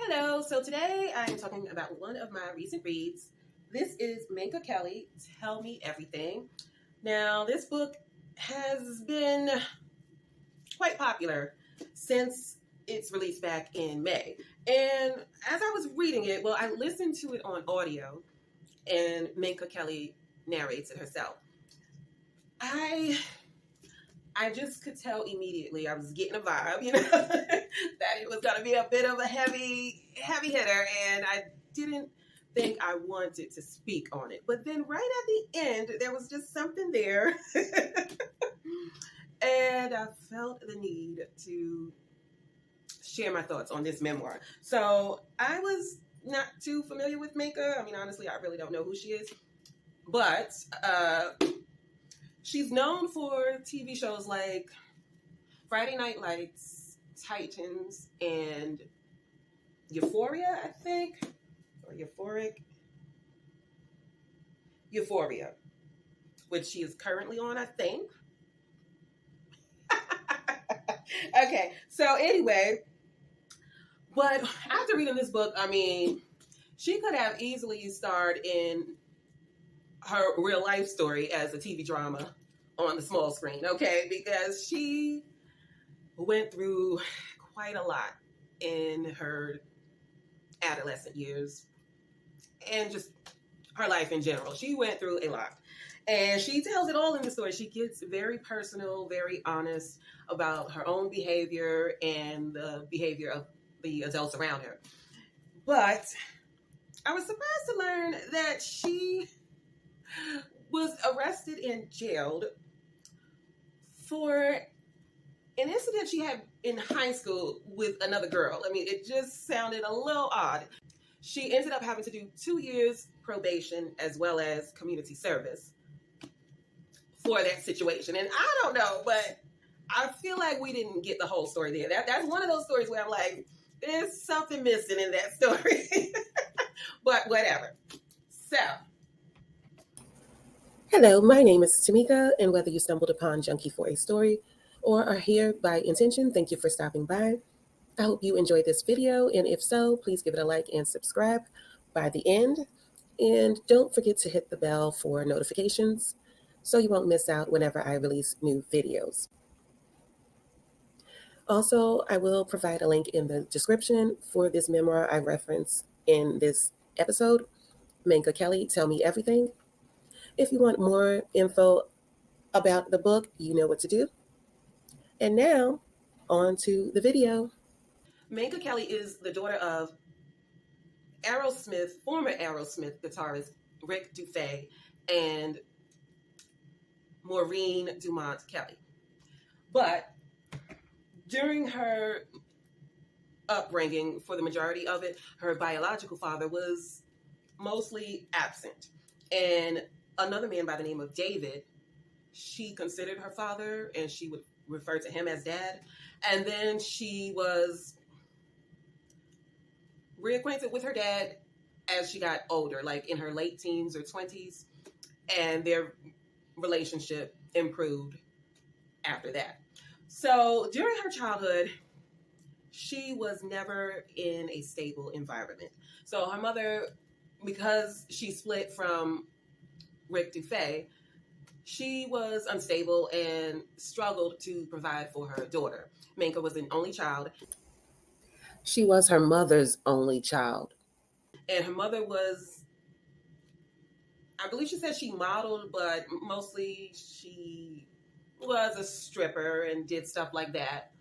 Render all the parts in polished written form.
Hello, so today I am talking about one of my recent reads. This is Minka Kelly, Tell Me Everything. Now, this book has been quite popular since its release back in May. And as I was reading it, I listened to it on audio, and Minka Kelly narrates it herself. I just could tell immediately I was getting a vibe, that it was going to be a bit of a heavy hitter, and I didn't think I wanted to speak on it. But then right at the end, there was just something there, and I felt the need to share my thoughts on this memoir. So I was not too familiar with Minka. I mean, honestly, I really don't know who she is, but she's known for TV shows like Friday Night Lights, Titans, and Euphoria, I think, or Euphoria, which she is currently on, I think. Okay, so anyway, but after reading this book, I mean, she could have easily starred in her real life story as a TV drama on the small screen, okay? Because she went through quite a lot in her adolescent years and just her life in general. She went through a lot. And she tells it all in the story. She gets very personal, very honest about her own behavior and the behavior of the adults around her. But I was surprised to learn that she was arrested and jailed for an incident she had in high school with another girl. I mean, it just sounded a little odd. She ended up having to do 2 years probation as well as community service for that situation. And I don't know, but I feel like we didn't get the whole story there. That's one of those stories where I'm like, there's something missing in that story. But whatever. So, hello, my name is Tamika, and whether you stumbled upon Junkie for a Story or are here by intention, thank you for stopping by. I hope you enjoyed this video, and if so, please give it a like and subscribe by the end. And don't forget to hit the bell for notifications so you won't miss out whenever I release new videos. Also, I will provide a link in the description for this memoir I reference in this episode, Minka Kelly, Tell Me Everything. If you want more info about the book, you know what to do. And now, on to the video. Minka Kelly is the daughter of former Aerosmith guitarist Rick Dufay and Maureen Dumont Kelly. But during her upbringing, for the majority of it, her biological father was mostly absent. And another man by the name of David, she considered her father, and she would refer to him as dad. And then she was reacquainted with her dad as she got older, like in her late teens or 20s, and their relationship improved after that. So during her childhood, she was never in a stable environment. So her mother, because she split from Rick Dufay, she was unstable and struggled to provide for her daughter. Minka was an only child. She was her mother's only child. And her mother was, I believe she said she modeled, but mostly she was a stripper and did stuff like that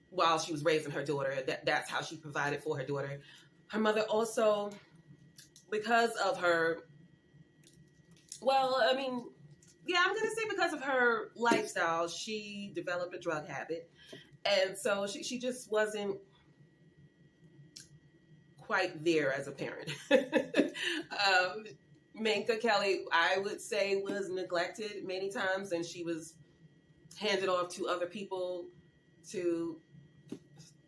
while she was raising her daughter. That's how she provided for her daughter. Her mother also, because of her, I'm going to say because of her lifestyle, she developed a drug habit. And so she just wasn't quite there as a parent. Minka Kelly, I would say, was neglected many times, and she was handed off to other people to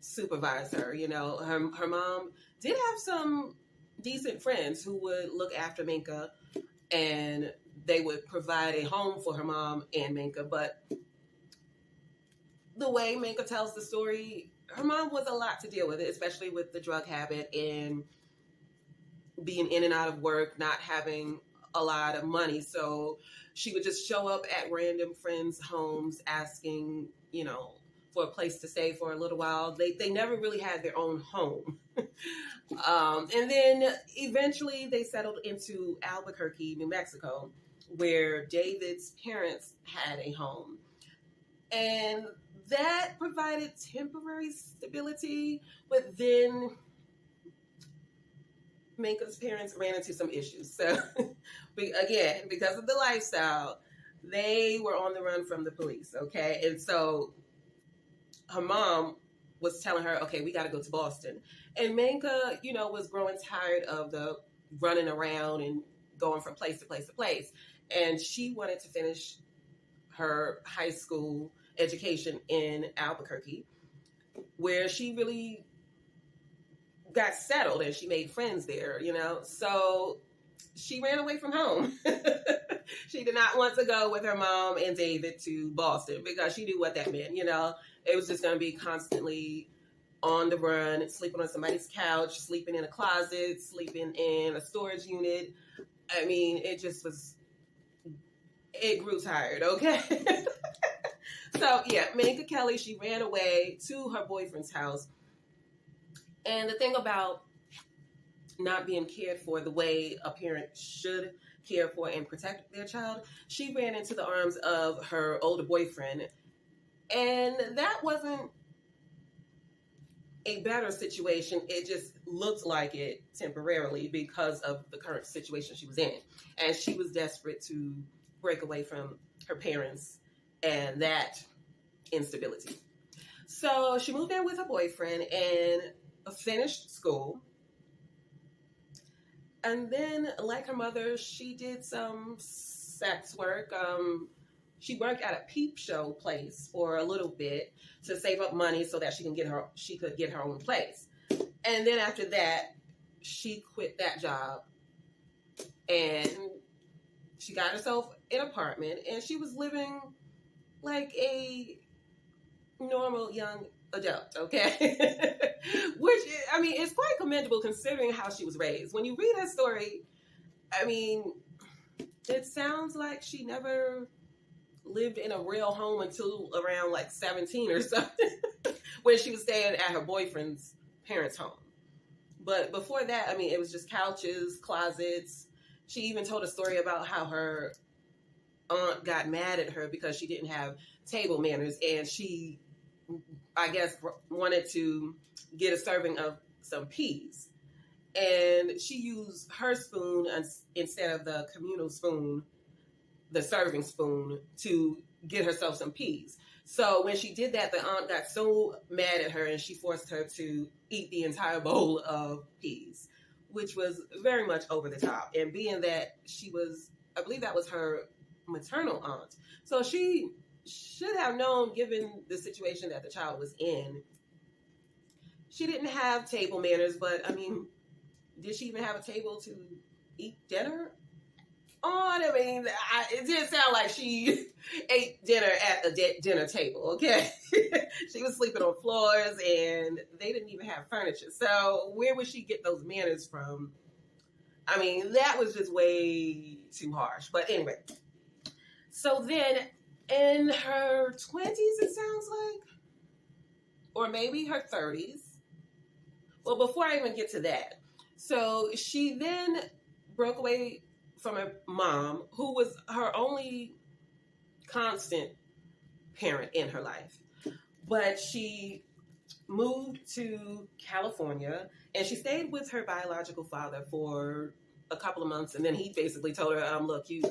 supervise her. Her mom did have some decent friends who would look after Minka, and they would provide a home for her mom and Minka. But the way Minka tells the story, her mom was a lot to deal with, especially with the drug habit and being in and out of work, not having a lot of money. So she would just show up at random friends' homes asking, for a place to stay for a little while. They never really had their own home. And then eventually they settled into Albuquerque, New Mexico, where David's parents had a home. And that provided temporary stability, but then Minka's parents ran into some issues. So, again, because of the lifestyle, they were on the run from the police, okay? And so her mom was telling her, okay, we got to go to Boston. And Minka, was growing tired of the running around and going from place to place to place. And she wanted to finish her high school education in Albuquerque, where she really got settled and she made friends there, So she ran away from home. She did not want to go with her mom and David to Boston because she knew what that meant, It was just going to be constantly on the run, sleeping on somebody's couch, sleeping in a closet, sleeping in a storage unit. I mean, it grew tired, okay? So, yeah, Minka Kelly, she ran away to her boyfriend's house. And the thing about not being cared for the way a parent should care for and protect their child, she ran into the arms of her older boyfriend. And that wasn't a better situation. It just looked like it temporarily because of the current situation she was in. And she was desperate to break away from her parents and that instability. So she moved in with her boyfriend and finished school. And then, like her mother, she did some sex work. She worked at a peep show place for a little bit to save up money so that she could get her own place. And then after that, she quit that job and she got herself an apartment and she was living like a normal young adult, okay? Which, I mean, it's quite commendable considering how she was raised. When you read her story, I mean, it sounds like she never lived in a real home until around like 17 or something, when she was staying at her boyfriend's parents' home. But before that, I mean, it was just couches, closets. She even told a story about how her aunt got mad at her because she didn't have table manners, and she, I guess, wanted to get a serving of some peas. And she used her spoon instead of the communal spoon, the serving spoon, to get herself some peas. So when she did that, the aunt got so mad at her and she forced her to eat the entire bowl of peas, which was very much over the top. And being that she was, I believe that was her maternal aunt. So she should have known, given the situation that the child was in. She didn't have table manners, but I mean, did she even have a table to eat dinner on? I mean, it did sound like she ate dinner at a dinner table, okay? She was sleeping on floors and they didn't even have furniture. So where would she get those manners from? I mean, that was just way too harsh. But anyway, so then in her 20s, it sounds like, or maybe her 30s. Well, before I even get to that, so she then broke away from her mom, who was her only constant parent in her life. But she moved to California and she stayed with her biological father for a couple of months. And then he basically told her, look, you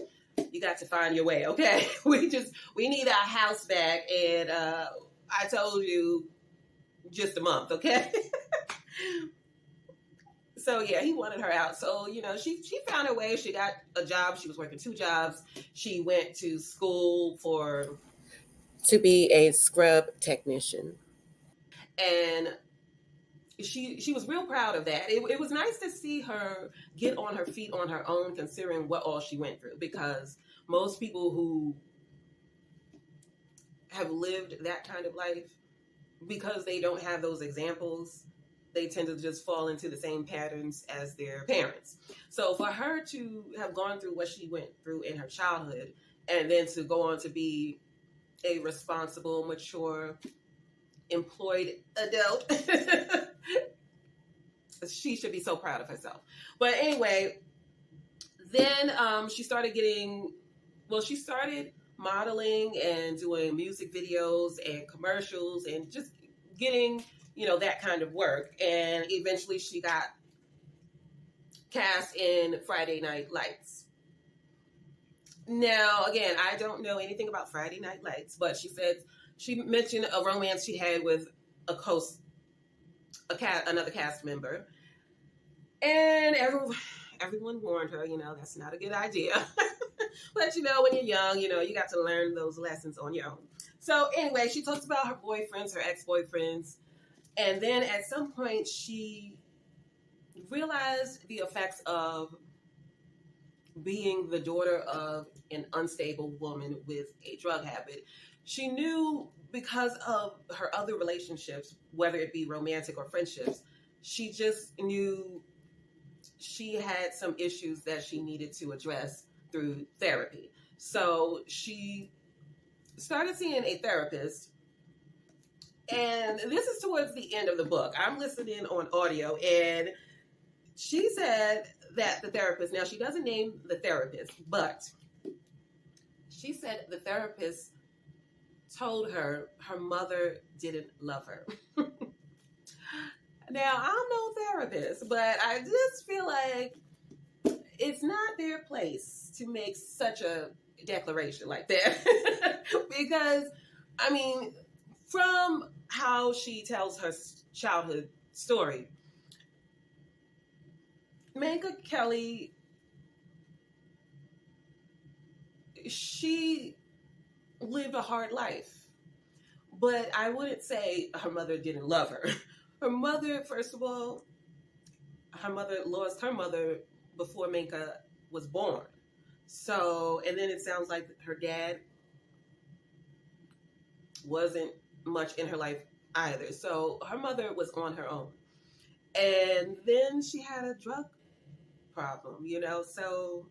got to find your way, okay? We need our house back. And I told you just a month, okay? So, yeah, he wanted her out. So, she found her way. She got a job. She was working 2 jobs. She went to school to be a scrub technician. And she was real proud of that. It was nice to see her get on her feet on her own, considering what all she went through. Because most people who have lived that kind of life because they don't have those examples, they tend to just fall into the same patterns as their parents. So for her to have gone through what she went through in her childhood and then to go on to be a responsible, mature, employed adult, she should be so proud of herself. But anyway, then she started modeling and doing music videos and commercials and just getting, that kind of work. And eventually she got cast in Friday Night Lights. Now, again, I don't know anything about Friday Night Lights, but she mentioned a romance she had with another cast member. And everyone warned her, that's not a good idea. But, when you're young, you got to learn those lessons on your own. So anyway, she talks about her boyfriends, her ex-boyfriends. And then at some point, she realized the effects of being the daughter of an unstable woman with a drug habit. She knew because of her other relationships, whether it be romantic or friendships, she just knew she had some issues that she needed to address through therapy. So she started seeing a therapist, and this is towards the end of the book. I'm listening on audio, and she said that the therapist, now she doesn't name the therapist, but she said the therapist told her her mother didn't love her. Now, I'm no therapist, but I just feel like it's not their place to make such a declaration like that. Because, from how she tells her childhood story, Minka Kelly, she lived a hard life. But I wouldn't say her mother didn't love her. Her mother, first of all, her mother lost her mother before Minka was born. So, and then it sounds like her dad wasn't much in her life either. So her mother was on her own. And then she had a drug problem, so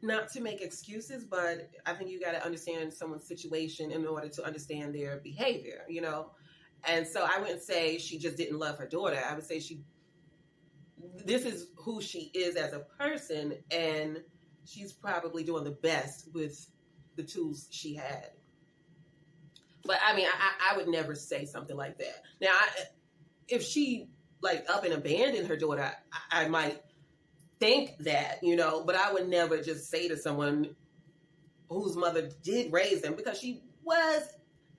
not to make excuses, but I think you got to understand someone's situation in order to understand their behavior, And so I wouldn't say she just didn't love her daughter. I would say this is who she is as a person, and she's probably doing the best with the tools she had. But I would never say something like that. Now, if she up and abandoned her daughter, I might think that, but I would never just say to someone whose mother did raise them, because she was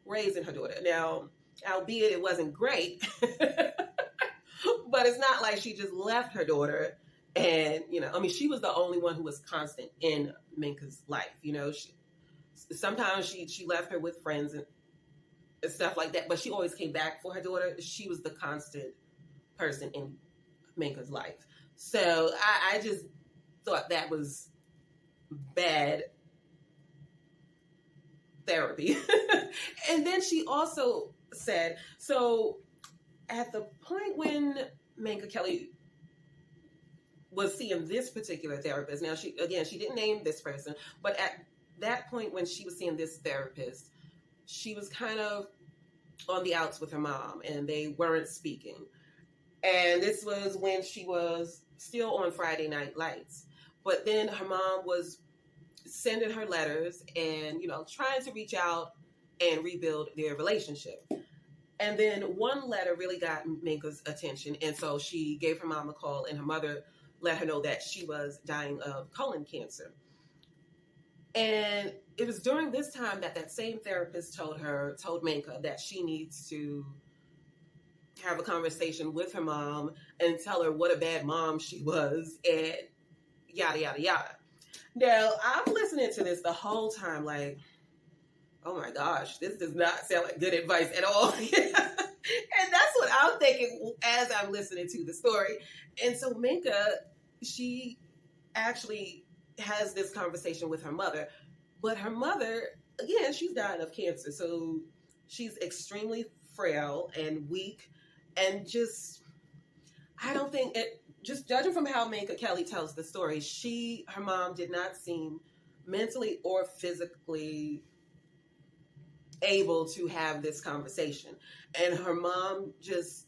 raising her daughter. Now, albeit it wasn't great, but it's not like she just left her daughter and, she was the only one who was constant in Minka's life. Sometimes she left her with friends and stuff like that, but she always came back for her daughter. She was the constant person in Minka's life. So I just thought that was bad therapy. And then she also said, so at the point when Minka Kelly was seeing this particular therapist, now she didn't name this person, but at that point when she was seeing this therapist, she was kind of on the outs with her mom and they weren't speaking. And this was when she was still on Friday Night Lights. But then her mom was sending her letters and, trying to reach out and rebuild their relationship. And then one letter really got Minka's attention. And so she gave her mom a call, and her mother let her know that she was dying of colon cancer. And it was during this time that same therapist told Minka that she needs to have a conversation with her mom and tell her what a bad mom she was and yada, yada, yada. Now, I'm listening to this the whole time like, oh my gosh, this does not sound like good advice at all. And that's what I'm thinking as I'm listening to the story. And so Minka, she actually has this conversation with her mother, but her mother, again, she's dying of cancer. So she's extremely frail and weak, and just, I don't think it, just judging from how Minka Kelly tells the story, her mom did not seem mentally or physically able to have this conversation. And her mom just,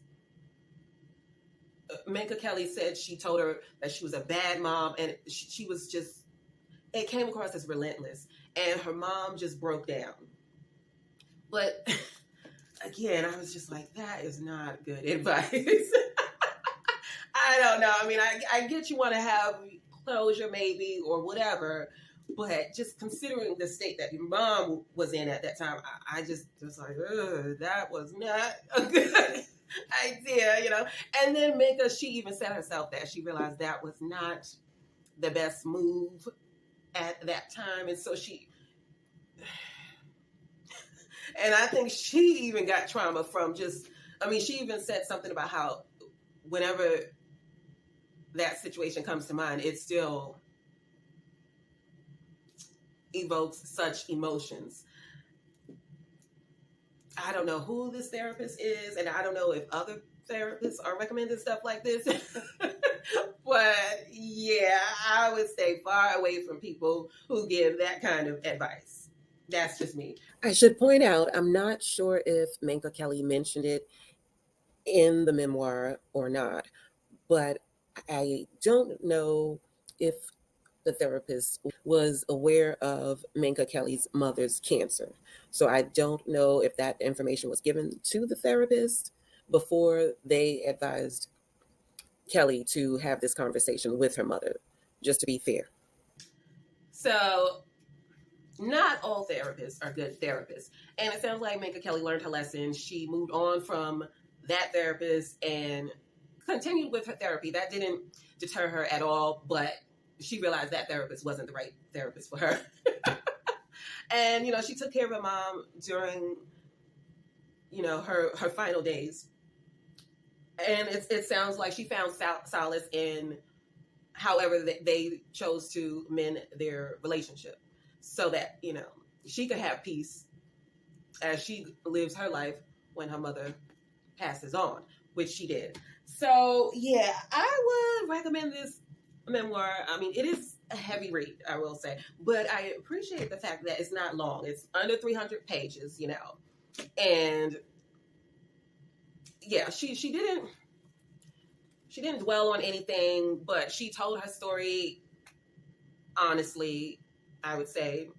Minka Kelly said she told her that she was a bad mom, and she was just, it came across as relentless. And her mom just broke down. But again, I was just like, that is not good advice. I don't know. I mean, I get you want to have closure maybe or whatever, but just considering the state that your mom was in at that time, I just was like, that was not a good idea, you know. And then Minka, she even said herself that she realized that was not the best move at that time. And so she, and I think she even got trauma from just, I mean, she even said something about how whenever that situation comes to mind, it still evokes such emotions. I don't know who this therapist is, and I don't know if other therapists are recommending stuff like this. But yeah, I would stay far away from people who give that kind of advice. That's just me. I should point out, I'm not sure if Minka Kelly mentioned it in the memoir or not, but I don't know if the therapist was aware of Minka Kelly's mother's cancer. So I don't know if that information was given to the therapist before they advised Kelly to have this conversation with her mother, just to be fair. So not all therapists are good therapists. And it sounds like Minka Kelly learned her lesson. She moved on from that therapist and continued with her therapy. That didn't deter her at all, but she realized that therapist wasn't the right therapist for her. And, you know, she took care of her mom during, you know, her final days. And it sounds like she found solace in however they chose to mend their relationship so that, you know, she could have peace as she lives her life when her mother passes on, which she did. So, yeah, I would recommend this memoir. I mean, it is a heavy read, I will say, but I appreciate the fact that it's not long. It's under 300 pages, you know, and yeah, she didn't dwell on anything, but she told her story honestly, I would say.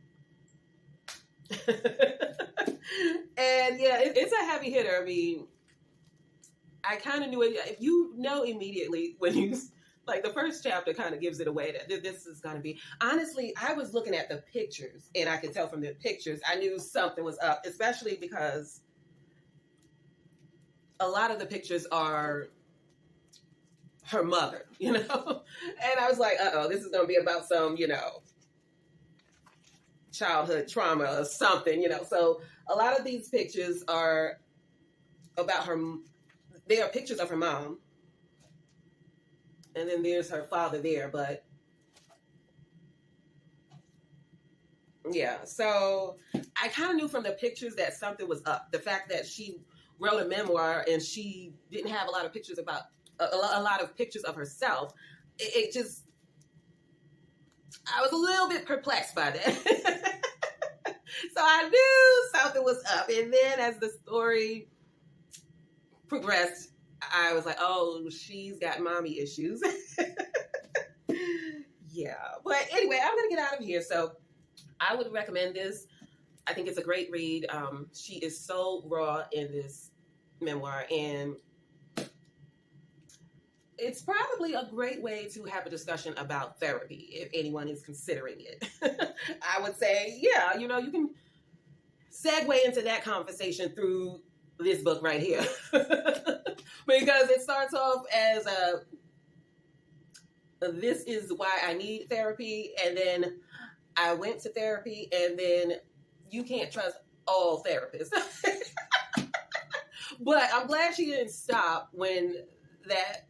And yeah, it's a heavy hitter. I mean, I kind of knew it. If you know immediately when you, like, the first chapter kind of gives it away that this is going to be. Honestly, I was looking at the pictures, and I could tell from the pictures, I knew something was up, especially because a lot of the pictures are her mother, you know? And I was like, this is going to be about some, you know, childhood trauma or something, you know? So a lot of these pictures are about her. They are pictures of her mom. And then there's her father there, but yeah. So I kind of knew from the pictures that something was up. The fact that she wrote a memoir and she didn't have a lot of pictures about, a lot of pictures of herself. It just, I was a little bit perplexed by that. So I knew something was up. And then as the story progressed, I was like, oh, she's got mommy issues. Yeah. But anyway, I'm going to get out of here. So I would recommend this. I think it's a great read. She is so raw in this memoir, and it's probably a great way to have a discussion about therapy if anyone is considering it. I would say, yeah, you know, you can segue into that conversation through this book right here. Because it starts off as this is why I need therapy, and then I went to therapy, and then you can't trust all therapists. But I'm glad she didn't stop when that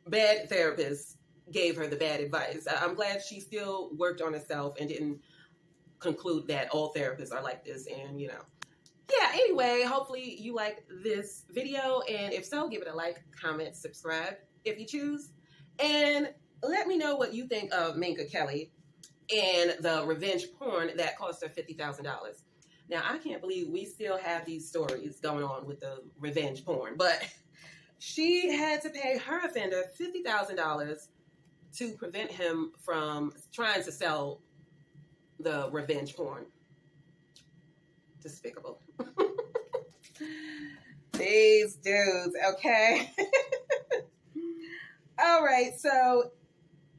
bad therapist gave her the bad advice. I'm glad she still worked on herself and didn't conclude that all therapists are like this, and, you know, yeah, anyway, hopefully you like this video. And if so, give it a like, comment, subscribe if you choose. And let me know what you think of Minka Kelly and the revenge porn that cost her $50,000. Now, I can't believe we still have these stories going on with the revenge porn, but she had to pay her offender $50,000 to prevent him from trying to sell the revenge porn. Despicable. These dudes, okay? All right, so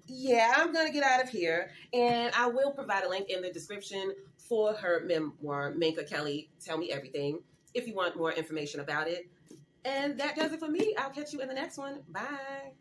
yeah, I'm going to get out of here, and I will provide a link in the description for her memoir, Minka Kelly, Tell Me Everything, if you want more information about it. And that does it for me. I'll catch you in the next one. Bye.